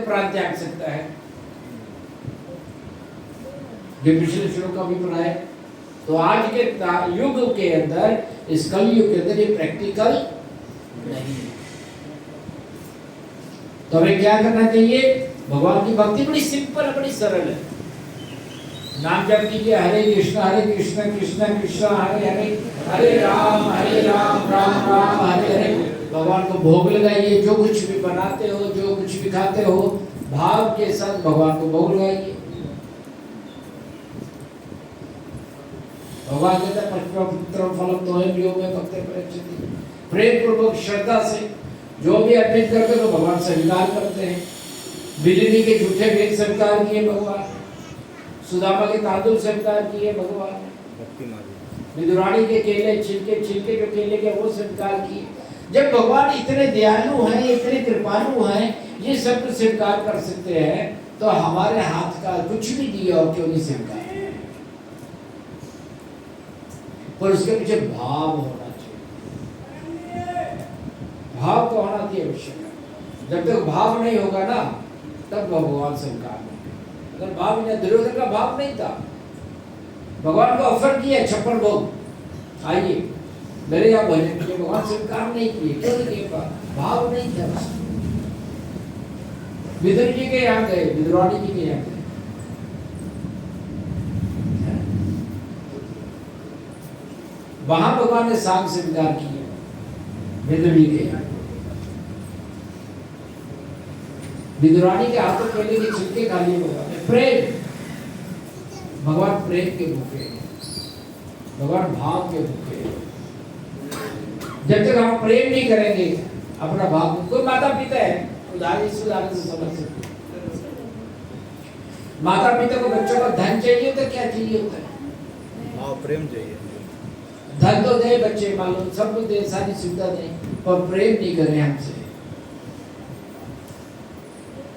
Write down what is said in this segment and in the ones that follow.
प्राण त्याग सकता है? जो पिछले श्लोक का भी पढ़ा है। तो आज के युग के अंदर, इस कलयुग के अंदर ये प्रैक्टिकल नहीं है। तो हमें क्या करना चाहिए? भगवान की भक्ति बड़ी सिंपल, बड़ी सरल है। नाम जप कीजिए, हरे कृष्ण कृष्ण कृष्ण हरे हरे, हरे राम राम राम हरे हरे। भगवान को भोग लगाइए, जो कुछ भी बनाते हो, जो कुछ भी खाते हो, भाव के साथ भगवान को भोग लगाइए। भगवान कहता है पुत्रम फलम तोयम यो मे भक्ते प्रयच्छति। प्रेम पूर्वक श्रद्धा से जो भी अर्पित करते तो भगवान स्वीकार करते हैं। बिजली के झूठे वेद स्वीकार किए भगवान, सुदामा के तांदुल स्वीकार किए भगवान, विदुरानी के केले छिलके जो केले के वो स्वीकार किए। जब भगवान इतने दयालु हैं, इतने कृपालु हैं, ये सब स्वीकार कर सकते हैं, तो हमारे हाथ का कुछ भी दिया हो क्यों नहीं स्वीकार? पर उसके पीछे भाव होना चाहिए। भाव तो होना चाहिए आवश्यक। जब तक भाव नहीं होगा ना, तब भगवान स्वीकार नहीं। अगर भाव नहीं, दुर्योधन का भाव नहीं था, भगवान को ऑफर किया 56 भोग, आइए मेरे यहाँ भजन किए, भगवान स्वीकार नहीं किए। क्यों नहीं किए? भाव नहीं था। विदुर जी के यहाँ गए, विदुरानी जी के यहाँ गए, वहां भगवान ने सांग स्वीकार किए। विदुर जी के यहाँ विदुरानी के हाथों केले के छिलके खा लिए भगवान ने। प्रेम, भगवान प्रेम के भूखे हैं, भगवान भाव के भूखे हैं। जब तक हम प्रेम नहीं करेंगे अपना भाव, कोई माता पिता है, उदाहरण से समझ सकते। माता पिता को बच्चों को धन चाहिए तो क्या चाहिए होता है? भाव, प्रेम चाहिए। धन तो दे बच्चे, मालूम सब कुछ दे, सारी सुविधा दे, पर प्रेम नहीं करें हमसे,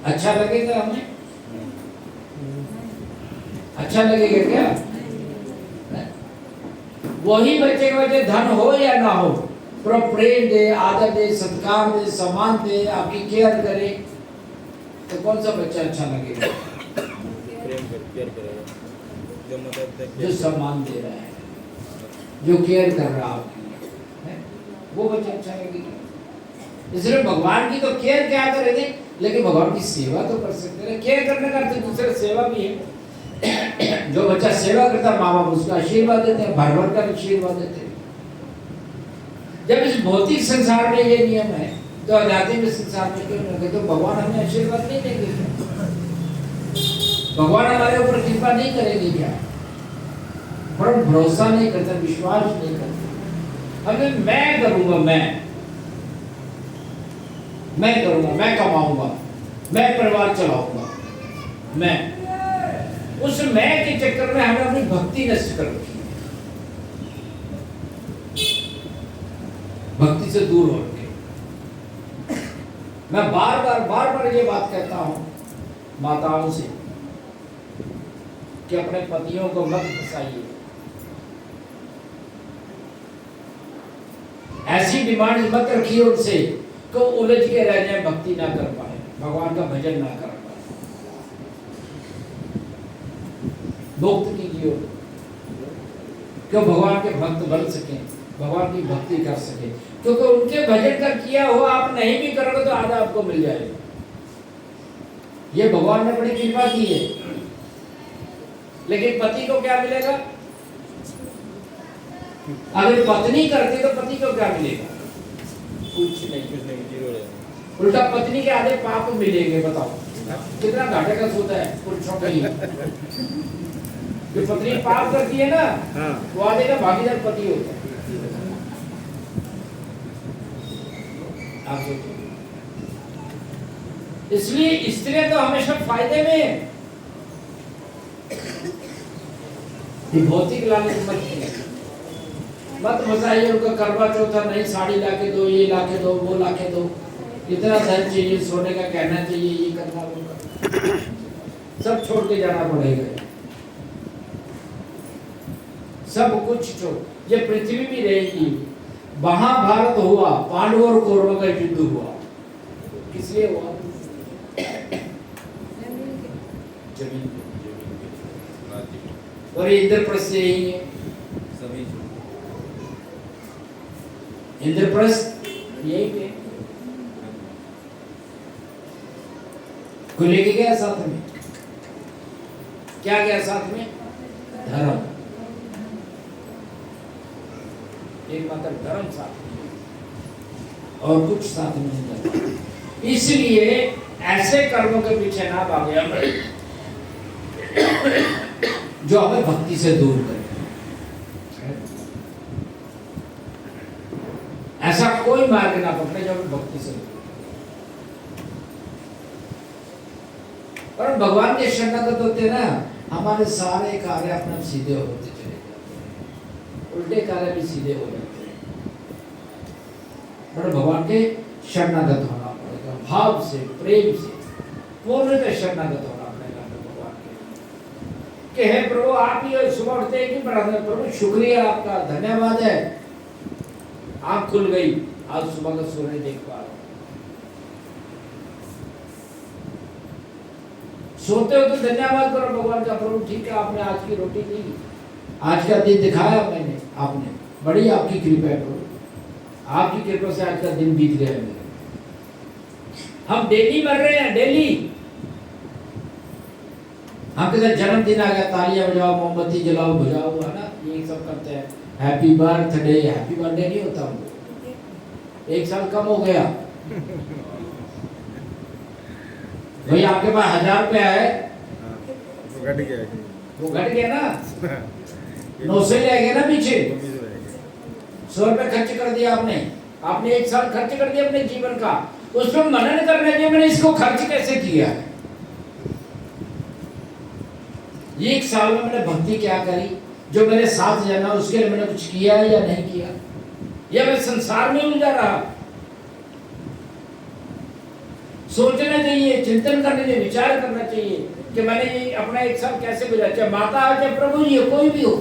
अच्छा लगेगा हमें? अच्छा लगेगा क्या? वही बच्चे को बच्चे धन हो या ना हो, पर प्रेम दे, आदर दे, सत्कार दे, सम्मान दे, आपकी केयर करे, तो कौन सा बच्चा अच्छा लगेगा? केयर करेगा, जो सम्मान दे रहा है, जो केयर कर रहा है, वो बच्चा अच्छा लगेगा। इसलिए भगवान की तो केयर क्या करेंगे, लेकिन भगवान की सेवा तो कर सकते हैं। केयर करने का अर्थ दूसरा सेवा भी है। जो बच्चा सेवा करता है, माँ बाप उसका आशीर्वाद देते हैं, भर भर का आशीर्वाद देते हैं। जब इस भौतिक संसार में ये नियम है, तो आध्यात्मिक संसार में क्यों नहीं? तो भगवान हमें आशीर्वाद नहीं देंगे? भगवान हमारे ऊपर कृपा नहीं करेंगे क्या? पर हम भरोसा नहीं करते, विश्वास नहीं करते। हमें मैं करूंगा, मैं करूंगा, मैं कमाऊंगा, मैं परिवार चलाऊंगा, मैं उस मैं के चक्कर में हमें अपनी भक्ति नष्ट कर रखी है। भक्ति से दूर हो गए। मैं बार बार ये बात कहता हूं माताओं से कि अपने पतियों को मत फंसाइए। ऐसी डिमांड मत रखिए उनसे कि उलझ के रह जाए, भक्ति ना कर पाए, भगवान का भजन ना कर पाए। मुक्त कीजिए क्यों? भगवान के भक्त बन सके, भगवान की भक्ति कर सके, क्योंकि उनके भजन का किया हुआ आप नहीं भी करोगे तो आधा आपको मिल जाएगा। ये भगवान ने बड़ी कृपा की है। लेकिन पति को क्या मिलेगा? अगर पत्नी करती तो पति को क्या मिलेगा? कुछ नहीं, जीरो रहेगा। उल्टा पत्नी के आधे पाप मिलेंगे। बताओ कितना घाटे का सौदा है पुरुषों के लिए। जो पत्नी पाप करती है ना, वो आधे का भागीदार पति होता है। आप सोचो। इसलिए स्त्रियां तो हमेशा फायदे में है। भौतिक लालच मत फंसाइए उनका। करवा चौथा नहीं, साड़ी लाके दो, ये लाके दो, वो लाके दो, इतना धन चाहिए, सोने का कहना चाहिए, ये करना होगा, सब छोड़ के जाना पड़ेगा। सब कुछ छोड़, ये पृथ्वी भी रहेगी। महाभारत हुआ, पांडवों और कौरवों का युद्ध हुआ, किस लिए हुआ? और ये इंद्रप्रस्थ यही है, सभी इंद्रप्रस्थ यही पे को लेके गया साथ में, क्या गया साथ में? धर्म, एक मात्र धर्म साथ में, और कुछ साथ में नहीं जाता। इसलिए ऐसे कर्मों के पीछे ना भागे हम जो हमें भक्ति से दूर करे। ऐसा कोई मार्ग ना पकड़े जो हमें भक्ति से दूर करे। और भगवान के शरणागत होते ना, हमारे सारे कार्य अपने सीधे होते चले जाते हैं, उल्टे कार्य भी सीधे हो जाते हैं। पर भगवान के शरणागत होना पड़ेगा, भाव से, प्रेम से, पूर्णतः शरणागत होना पड़ेगा भगवान के। कि हे प्रभु, आप ही सुबह उठते हैं कि बढ़ाते, प्रभु शुक्रिया आपका, धन्यवाद है, आँख खुल गई, आज सुबह का सूर्य देख पा रहा हूं। सोते हो तो धन्यवाद करो भगवान का, प्रभु ठीक है आपने आज की रोटी दी, आज का दिन दिखाया मैंने, आपने, बड़ी आपकी कृपा है प्रभु, आपकी कृपा से आज का दिन बीत गया है मेरे। हम डेली मर रहे हैं, डेली। हम कहते जन्मदिन आ गया, तालियां बजाओ, मोमबत्ती जलाओ, बुझाओ, है ना, ये सब करते हैं, हैप्पी बर्थडे। हैप्पी बर्थडे नहीं होता हमको, एक साल कम हो गया भाई, आपके पास 1000 रुपया है, वो घट गया, वो घट गया ना, 900 ले गए ना पीछे, 100 रुपये खर्च कर दिया आपने 1 साल खर्च कर दिया अपने जीवन का। उसमें मनन करने के मैंने इसको खर्च कैसे किया है, ये 1 साल में मैंने भक्ति क्या करी, जो मेरे साथ जाना उसके लिए मैंने कुछ किया है या नहीं किया, या मैं संसार में उलझा रहा। सोचना चाहिए, चिंतन करने चाहिए, विचार करना चाहिए कि मैंने ये अपना 1 साल कैसे गुजारा, चाहे माता हो चाहे प्रभु जी हो, कोई भी हो,